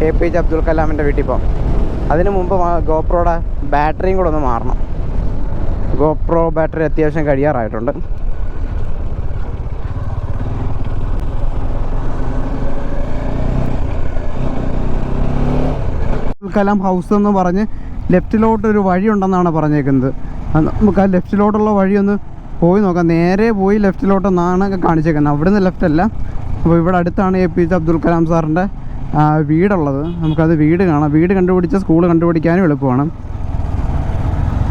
APJ Abdul കലാമിൻ്റെ വീട്ടിൽ പോകാം. അതിന് മുമ്പ് ഗോപ്രോയുടെ ബാറ്ററിയും കൂടെ ഒന്ന് മാറണം. ഗോപ്രോ ബാറ്ററി അത്യാവശ്യം കഴിയാറായിട്ടുണ്ട്. അബ്ദുൽ കലാം ഹൗസ് എന്ന് പറഞ്ഞ് ലെഫ്റ്റിലോട്ടൊരു വഴിയുണ്ടെന്നാണ് പറഞ്ഞേക്കുന്നത്. നമുക്ക് ആ ലെഫ്റ്റിലോട്ടുള്ള വഴിയൊന്ന് പോയി നോക്കാം. നേരെ പോയി ലെഫ്റ്റിലോട്ടെന്നാണ് കാണിച്ചേക്കുന്നത്. അവിടുന്ന് ലെഫ്റ്റ് അല്ല. അപ്പോൾ ഇവിടെ അടുത്താണ് APJ അബ്ദുൽ കലാം സാറിൻ്റെ വീടുള്ളത്. നമുക്കത് വീട് കാണാം. വീട് കണ്ടുപിടിച്ച സ്കൂൾ കണ്ടുപിടിക്കാനും എളുപ്പമാണ്.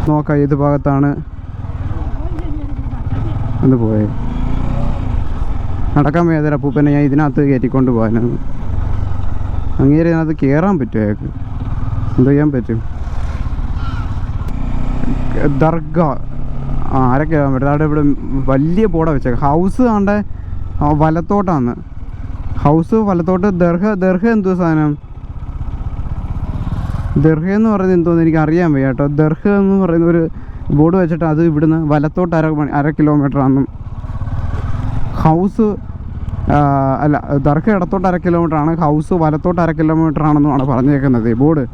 നോക്കാം ഏത് ഭാഗത്താണ് ഒന്ന് പോയത്. നടക്കാൻ വേദന അപ്പൂപ്പനെ ഞാൻ ഇതിനകത്ത് കയറ്റിക്കൊണ്ട് പോകാനാണ്. അങ്ങേരെ ഇതിനകത്ത് കയറാൻ പറ്റുമോ? അയാൾക്ക് എന്ത് ചെയ്യാൻ പറ്റും? ദർഗ 1/2 കിലോമീറ്റർ. അവിടെ ഇവിടെ വലിയ ബോർഡാണ് വെച്ചേക്കാം. ഹൗസ് കണ്ട വലത്തോട്ടാണ്. ഹൗസ് വലത്തോട്ട്. ദർഗ എന്തോ സാധനം? ദർഗ എന്ന് പറയുന്നത് എന്തോന്ന് എനിക്ക് അറിയാൻ വയ്യ കേട്ടോ. ദർഗ എന്ന് പറയുന്ന ഒരു ബോർഡ് വെച്ചിട്ട് അത് ഇവിടുന്ന് വലത്തോട്ട് 1/2 കിലോമീറ്റർ ആണെന്നും, ഹൗസ് അല്ല ദർഗ ഇടത്തോട്ട് 1/2 കിലോമീറ്റർ ആണ്, ഹൗസ് വലത്തോട്ട് 1/2 കിലോമീറ്റർ ആണെന്നുമാണ് പറഞ്ഞേക്കുന്നത് ഈ ബോർഡ്.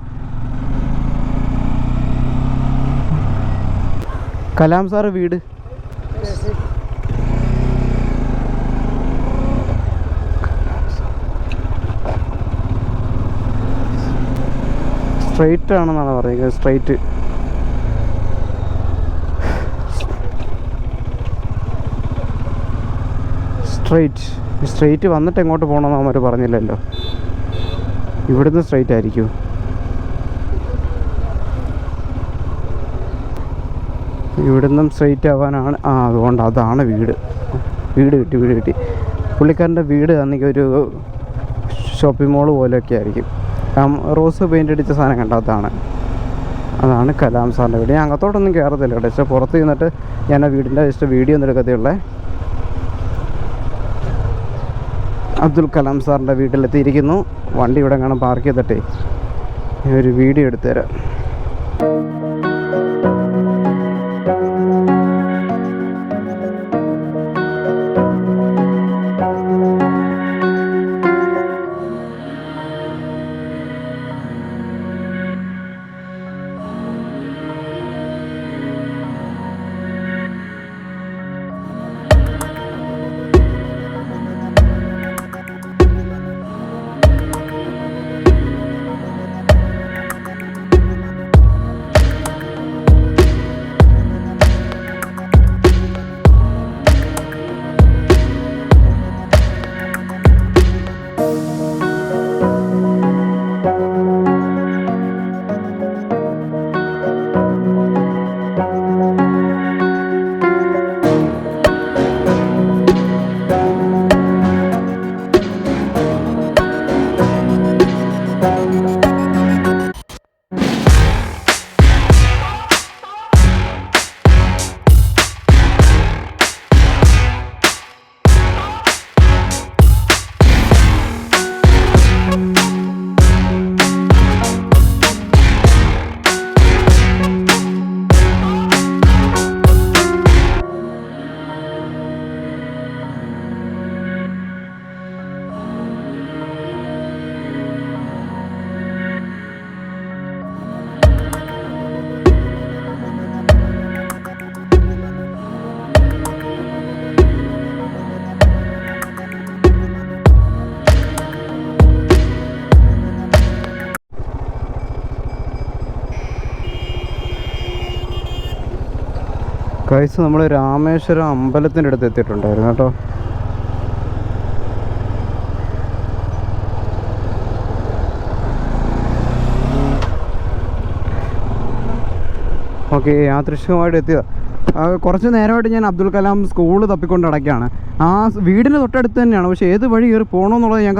കലാം സാറ് വീട് സ്ട്രെയിറ്റ് ആണെന്നാണ് പറയുന്നത്. സ്ട്രെയിറ്റ് വന്നിട്ട് എങ്ങോട്ട് പോകണമെന്ന് അവർ പറഞ്ഞില്ലല്ലോ. ഇവിടുന്ന് സ്ട്രെയിറ്റ് ആയിരിക്കും. ഇവിടുന്നും സ്ട്രെയിറ്റ് ആവാനാണ്. അതുകൊണ്ട് അതാണ് വീട് കിട്ടി. പുള്ളിക്കാരൻ്റെ വീട് അന്നെങ്കിൽ ഒരു ഷോപ്പിംഗ് മോള് പോലെയൊക്കെ ആയിരിക്കും. റോസ് പെയിൻ്റ് അടിച്ച സാധനം കണ്ട അതാണ് കലാം സാറിൻ്റെ വീട്. ഞാൻ അകത്തോട്ടൊന്നും കയറത്തില്ല കേട്ടോ. പക്ഷേ പുറത്ത് നിന്നിട്ട് ഞാൻ ആ വീടിൻ്റെ ജസ്റ്റ് വീഡിയോ ഒന്നും എടുക്കത്തുള്ളേ. അബ്ദുൽ കലാം സാറിൻ്റെ വീട്ടിലെത്തിയിരിക്കുന്നു. വണ്ടി ഇവിടെ കാണാൻ പാർക്ക് ചെയ്തിട്ടേ ഞാൻ ഒരു വീഡിയോ എടുത്തുതരാം. ഗൈസ്, നമ്മൾ രാമേശ്വരം അമ്പലത്തിൻ്റെ അടുത്ത് എത്തിയിട്ടുണ്ടായിരുന്നു കേട്ടോ. ഓക്കെ, യാദൃശ്ചികമായിട്ട് എത്തിയതാണ്. കുറച്ച് നേരമായിട്ട് ഞാൻ അബ്ദുൽ കലാം സ്കൂൾ തപ്പിക്കൊണ്ട് നടക്കുകയാണ്. ആ വീടിന് തൊട്ടടുത്ത് തന്നെയാണ്. പക്ഷേ ഏത് വഴി കയറി പോകണമെന്നുള്ളത് ഞാൻ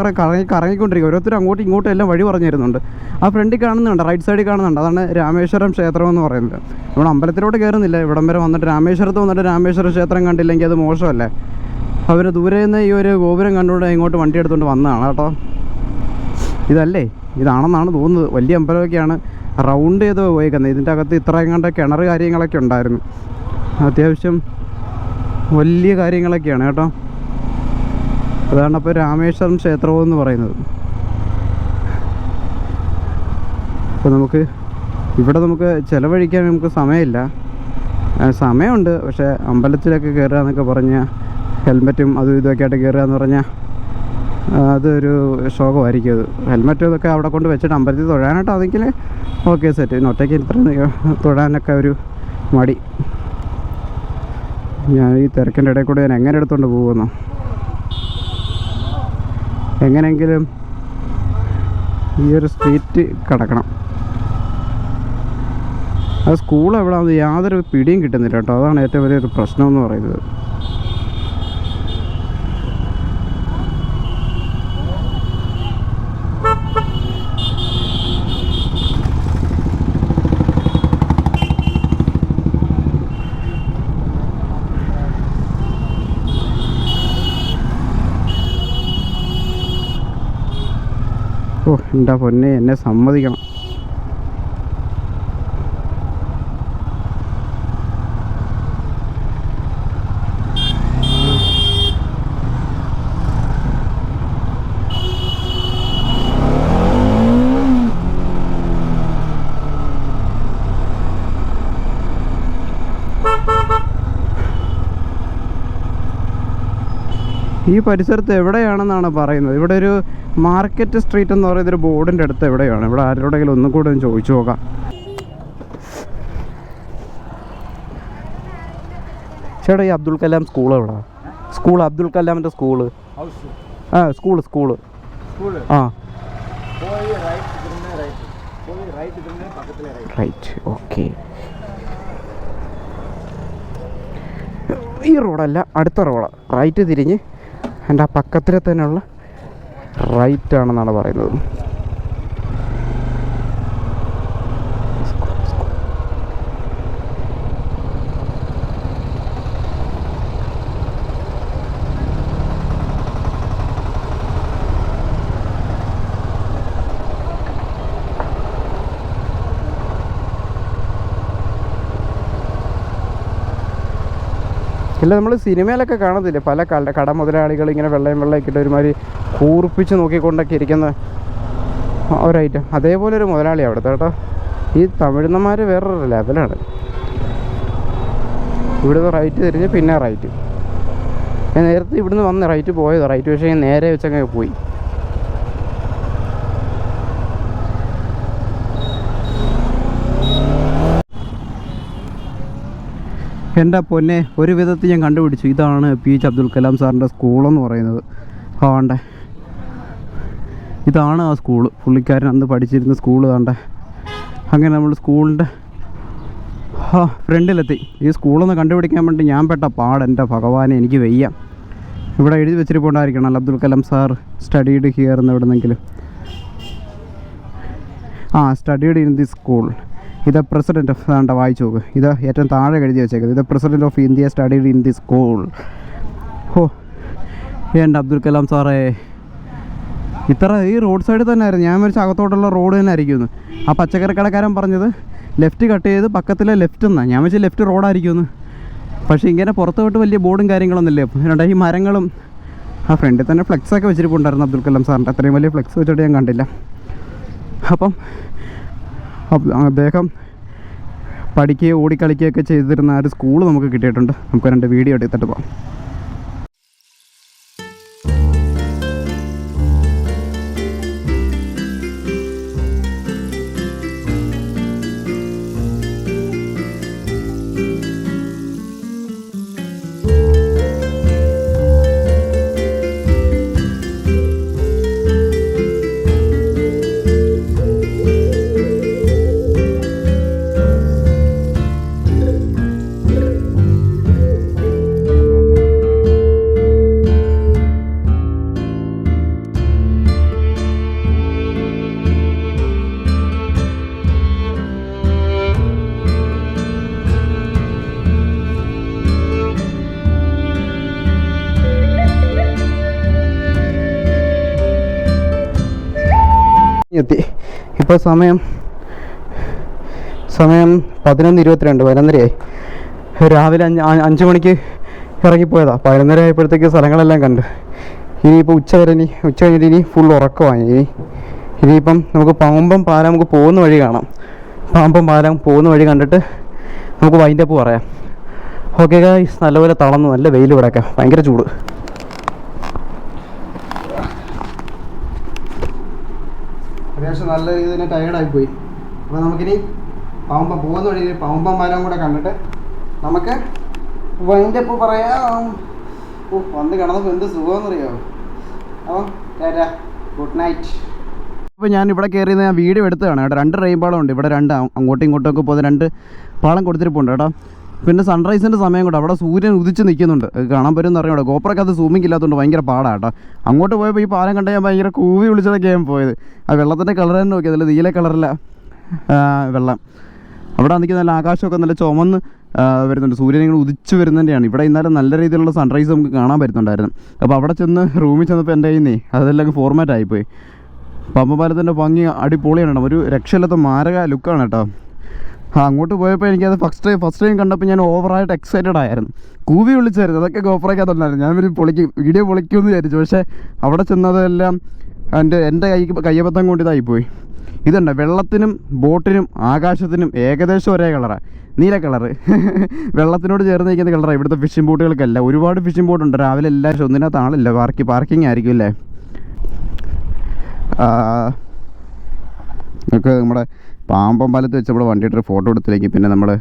കറങ്ങിക്കൊണ്ടിരിക്കുക. ഓരോരുത്തർ അങ്ങോട്ടും ഇങ്ങോട്ടും എല്ലാം വഴി പറഞ്ഞു തരുന്നുണ്ട്. ആ ഫ്രണ്ടിൽ കാണുന്നുണ്ട്, റൈറ്റ് സൈഡിൽ കാണുന്നുണ്ട്. അതാണ് രാമേശ്വരം ക്ഷേത്രം എന്ന് പറയുന്നത്. നമ്മൾ അമ്പലത്തിലോട്ട് കയറുന്നില്ല. ഇവിടം വരെ വന്നിട്ട് രാമേശ്വരത്ത് വന്നിട്ട് രാമേശ്വര ക്ഷേത്രം കണ്ടില്ലെങ്കിൽ അത് മോശമല്ലേ. അവർ ദൂരെ നിന്ന് ഈ ഒരു ഗോപുരം കണ്ടുകൊണ്ട് ഇങ്ങോട്ട് വണ്ടി എടുത്തുകൊണ്ട് വന്നതാണ് കേട്ടോ. ഇതല്ലേ, ഇതാണെന്നാണ് തോന്നുന്നത്. വലിയ അമ്പലമൊക്കെയാണ്, റൗണ്ട് ചെയ്ത് പോയേക്കുന്നത്. ഇതിൻ്റെ അകത്ത് ഇത്രയും കണ്ട കിണർ കാര്യങ്ങളൊക്കെ ഉണ്ടായിരുന്നു. അത്യാവശ്യം വലിയ കാര്യങ്ങളൊക്കെയാണ് കേട്ടോ. അതാണ് അപ്പോൾ രാമേശ്വരം ക്ഷേത്രമെന്ന് പറയുന്നത്. അപ്പോൾ നമുക്ക് ഇവിടെ നമുക്ക് ചിലവഴിക്കാൻ നമുക്ക് സമയമില്ല. സമയമുണ്ട്, പക്ഷേ അമ്പലത്തിലൊക്കെ കയറുക എന്നൊക്കെ പറഞ്ഞാൽ ഹെൽമെറ്റും അതും ഇതൊക്കെ ആയിട്ട് കയറുക എന്ന് പറഞ്ഞാൽ അതൊരു ശോകമായിരിക്കും. അത് ഹെൽമെറ്റും ഇതൊക്കെ അവിടെ കൊണ്ട് വെച്ചിട്ട് അമ്പലത്തിൽ തൊഴാനായിട്ടാണെങ്കിൽ ഓക്കെ സെറ്റ്. ഒറ്റയ്ക്ക് ഇത്ര തൊഴാനൊക്കെ ഒരു മടി. ഞാൻ ഈ തിരക്കിൻ്റെ ഇടയിൽ കൂടെ ഞാൻ എങ്ങനെ എടുത്തുകൊണ്ട് പോകുന്നു? എങ്ങനെയെങ്കിലും ഈ ഒരു സ്ട്രീറ്റ് കടക്കണം. ആ സ്കൂൾ എവിടെയാണെന്ന് യാതൊരു പിടിയും കിട്ടുന്നില്ല കേട്ടോ. അതാണ് ഏറ്റവും വലിയൊരു പ്രശ്നം എന്ന് പറയുന്നത്. ഓ എൻ്റെ പൊന്നെ, എന്നെ സമ്മതിക്കണം. ഈ പരിസരത്ത് എവിടെയാണെന്നാണ് പറയുന്നത്. ഇവിടെ ഒരു മാർക്കറ്റ് സ്ട്രീറ്റ് എന്ന് പറയുന്നൊരു ബോർഡിൻ്റെ അടുത്ത് എവിടെയാണ്. ഇവിടെ ആരോടെങ്കിലും ഒന്നും കൂടെ ഒന്ന് ചോദിച്ചു നോക്കാം. ചേട്ടാ, ഈ അബ്ദുൽ കലാം സ്കൂൾ എവിടെ? സ്കൂൾ അബ്ദുൽ കലാമിൻ്റെ സ്കൂള്. ആ സ്കൂള് ആ റൈറ്റ്. ഓക്കെ, ഈ റോഡല്ല, അടുത്ത റോഡാണ്. റൈറ്റ് തിരിഞ്ഞ് എൻ്റെ ആ പക്കത്തിൽ തന്നെയുള്ള റൈറ്റ് ആണെന്നാണ് പറയുന്നത്. ഇല്ല, നമ്മൾ സിനിമയിലൊക്കെ കാണത്തില്ലേ പല കട മുതലാളികൾ ഇങ്ങനെ വെള്ളയൊക്കെ ഇട്ട് ഒരുമാതിരി കൂർപ്പിച്ച് നോക്കിക്കൊണ്ടൊക്കെ ഇരിക്കുന്ന ഒരൈറ്റം. അതേപോലെ ഒരു മുതലാളി അവിടുത്തെ കേട്ടോ. ഈ തമിഴ്ന്മാർ വേറൊരു ലെവലാണ്. ഇവിടുന്ന് റൈറ്റ് തിരിഞ്ഞ് പിന്നെ റൈറ്റ്. ഞാൻ നേരത്തെ ഇവിടുന്ന് വന്ന് റൈറ്റ് പോയത് റൈറ്റ്, പക്ഷേ നേരെ വെച്ചങ്ങ് പോയി. എൻ്റെ പൊന്നെ, ഒരു വിധത്തിൽ ഞാൻ കണ്ടുപിടിച്ചു. ഇതാണ് PH അബ്ദുൽ കലാം സാറിൻ്റെ സ്കൂളെന്ന് പറയുന്നത്. ആണ്ടേ, ഇതാണ് ആ സ്കൂള്. പുള്ളിക്കാരൻ അന്ന് പഠിച്ചിരുന്ന സ്കൂള് താണ്ടേ. അങ്ങനെ നമ്മൾ സ്കൂളിൻ്റെ ഫ്രണ്ടിലെത്തി. ഈ സ്കൂളൊന്ന് കണ്ടുപിടിക്കാൻ വേണ്ടി ഞാൻ പെട്ട പാട്, എൻ്റെ ഭഗവാനെ, എനിക്ക് വയ്യ. ഇവിടെ എഴുതി വെച്ചിരിപ്പുണ്ടായിരിക്കണം Abdul Kalam sir studied here എന്ന് എവിടെന്നെങ്കിലും. Studied in the school. ഇത് പ്രസിഡൻറ്റ് ഓഫ് താണ്ട വായിച്ചു നോക്ക്. ഇത് ഏറ്റവും താഴെ എഴുതി വെച്ചേക്കുന്നത്. ഇത് president of India studied in the school. ഓ എൻ്റെ അബ്ദുൽ കലാം സാറേ, ഇത്ര ഈ റോഡ് സൈഡിൽ തന്നെ ആയിരുന്നു. ഞാൻ വിചാരിച്ച അകത്തോട്ടുള്ള റോഡ് തന്നെ ആയിരിക്കുമെന്ന്. ആ പച്ചക്കറി കടക്കാരൻ പറഞ്ഞത് ലെഫ്റ്റ് കട്ട് ചെയ്ത് പക്കത്തിലെ ലെഫ്റ്റ് എന്നാണ്. ഞാൻ വെച്ചാൽ ലെഫ്റ്റ് റോഡായിരിക്കുമെന്ന്. പക്ഷേ ഇങ്ങനെ പുറത്തോട്ട് വലിയ ബോർഡും കാര്യങ്ങളൊന്നുമില്ലേ. രണ്ട് ഈ മരങ്ങളും ആ ഫ്രണ്ടിൽ തന്നെ ഫ്ലെക്സൊക്കെ വെച്ചിരിപ്പുണ്ടായിരുന്നു അബ്ദുൽ കലാം സാറിൻ്റെ. അത്രയും വലിയ ഫ്ലെക്സ് വെച്ചിട്ട് ഞാൻ കണ്ടില്ല. അപ്പം അദ്ദേഹം പഠിക്കുകയും ഓടിക്കളിക്കുകയൊക്കെ ചെയ്തിരുന്ന ആ ഒരു സ്കൂൾ നമുക്ക് കിട്ടിയിട്ടുണ്ട്. നമുക്ക് രണ്ട് വീഡിയോ എടുത്തിട്ട് പോകാം. എത്തി. ഇപ്പോൾ സമയം 11:22, 11:30. രാവിലെ 5 മണിക്ക് ഇറങ്ങിപ്പോയതാണ്. 11:30 ആയപ്പോഴത്തേക്ക് സ്ഥലങ്ങളെല്ലാം കണ്ട്. ഇനിയിപ്പോൾ ഉച്ച കഴിഞ്ഞിട്ട് ഇനി ഫുൾ ഉറക്കമായി. ഇനിയിപ്പം നമുക്ക് പാമ്പം പാലം നമുക്ക് പോകുന്ന വഴി കാണാം. പാമ്പം പാലം പോകുന്ന വഴി കണ്ടിട്ട് നമുക്ക് വൈൻഡപ്പ് പറയാം. ഓക്കെ ഗായ്സ്, നല്ലപോലെ തളർന്നു, നല്ല വെയിൽ കിടക്കാം, ഭയങ്കര ചൂട്. അത്യാവശ്യം നല്ല രീതിയിൽ തന്നെ ടയേർഡായിപ്പോയി. അപ്പോൾ നമുക്കിനി പാമ്പം പോകുന്ന വഴി പാമ്പം പാലം കൂടെ കണ്ടിട്ട് നമുക്ക് വൈൻഡപ്പ് പറയാം. വന്ന് കിടന്നപ്പോൾ എന്ത് സുഖമെന്നറിയാമോ. അപ്പോൾ ടാറ്റാ, ഗുഡ് നൈറ്റ്. ഇപ്പോൾ ഞാൻ ഇവിടെ കയറിയത് ഞാൻ വീഡിയോ എടുത്തതാണ് കേട്ടോ. 2 റെയിൻ പാളം ഉണ്ട് ഇവിടെ, 2 അങ്ങോട്ടും ഇങ്ങോട്ടും ഒക്കെ പോകുന്ന 2 പാളം കൊടുത്തിരിപ്പുണ്ട് കേട്ടോ. പിന്നെ സൺറൈസിൻ്റെ സമയം കൂടെ അവിടെ സൂര്യൻ ഉദിച്ച് നിൽക്കുന്നുണ്ട്, അത് കാണാൻ പറ്റുമെന്ന് അറിയാം. ഗോപ്രൊക്കെ അത് സൂമിങ് ഇല്ലാത്തതുകൊണ്ട് ഭയങ്കര പാടാണ് കേട്ടോ. അങ്ങോട്ട് പോയപ്പോൾ ഈ പാലം കണ്ട ഞാൻ ഭയങ്കര കൂവി വിളിച്ചതൊക്കെ ഞാൻ പോയത്. ആ വെള്ളത്തിൻ്റെ കളർ തന്നെ നോക്കിയത്, നല്ല നീല കളറില്ല വെള്ളം. അവിടെ നിൽക്കുന്ന നല്ല ആകാശമൊക്കെ നല്ല ചുമന്ന് വരുന്നുണ്ട്, സൂര്യൻ ഇങ്ങനെ ഉദിച്ച് വരുന്നതിൻ്റെയാണ്. ഇവിടെ ഇന്നലെ നല്ല രീതിയിലുള്ള സൺറൈസ് നമുക്ക് കാണാൻ പറ്റുന്നുണ്ടായിരുന്നു. അപ്പോൾ അവിടെ ചെന്ന് റൂമിൽ ചെന്നപ്പോൾ എൻ്റെ കയ്യിൽ നിന്ന് അതെല്ലാം ഫോർമാറ്റ് ആയിപ്പോയി. പാമ്പം പാലത്തിൻ്റെ ഭംഗി അടിപൊളിയാണ് കേട്ടോ, ഒരു രക്ഷയില്ലാത്ത മാരക ലുക്കാണ് കേട്ടോ. അങ്ങോട്ട് പോയപ്പോൾ എനിക്കത് ഫസ്റ്റ് ടൈം കണ്ടപ്പോൾ ഞാൻ ഓവറായിട്ട് എക്സൈറ്റഡ് ആയിരുന്നു, കൂവി വിളിച്ചായിരുന്നു. അതൊക്കെ ഗോപ്രയ്ക്കകത്തുണ്ടായിരുന്നു. ഞാൻ വീഡിയോ പൊളിക്കുമെന്ന് വിചാരിച്ചു. പക്ഷേ അവിടെ ചെന്നതെല്ലാം എൻ്റെ കയ്യബദ്ധം കൊണ്ട് ഇതായിപ്പോയി. ഇതുണ്ട്, വെള്ളത്തിനും ബോട്ടിനും ആകാശത്തിനും ഏകദേശം ഒരേ കളറാണ്, നീല കളറ്. വെള്ളത്തിനോട് ചേർന്ന് നിൽക്കുന്ന കളറാണ് ഇവിടുത്തെ ഫിഷിംഗ് ബോട്ടുകൾക്കല്ല. ഒരുപാട് ഫിഷിംഗ് ബോട്ടുണ്ട് രാവിലെ എല്ലാവരും. ഒന്നിനകത്ത് ആളില്ല, പാർക്കിംഗ് ആയിരിക്കും അല്ലേ. നമുക്ക് നമ്മുടെ പാമ്പം പാലത്ത് വെച്ച് നമ്മൾ വണ്ടിയിട്ട് ഫോട്ടോ എടുത്തിലേക്ക്. പിന്നെ നമ്മൾ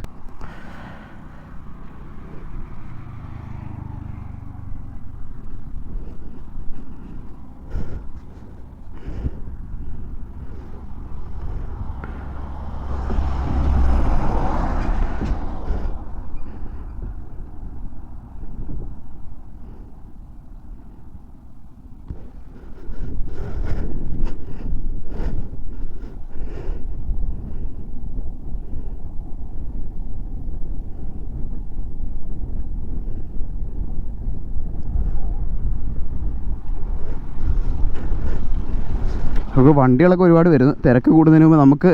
നമുക്ക് വണ്ടികളൊക്കെ ഒരുപാട് വരുന്നു. തിരക്ക് കൂടുന്നതിന് മുമ്പ് നമുക്ക്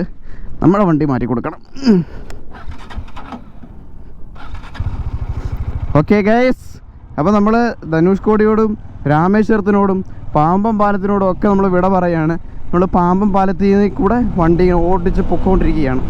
നമ്മുടെ വണ്ടി മാറ്റി കൊടുക്കണം. ഓക്കെ ഗൈസ്, അപ്പോൾ നമ്മൾ ധനുഷ്കോടിയോടും രാമേശ്വരത്തിനോടും പാമ്പം പാലത്തിനോടും ഒക്കെ നമ്മൾ വിട പറയുകയാണ്. നമ്മൾ പാമ്പം പാലത്തിൽ കൂടെ വണ്ടി ഓടിച്ച് പൊക്കോണ്ടിരിക്കുകയാണ്.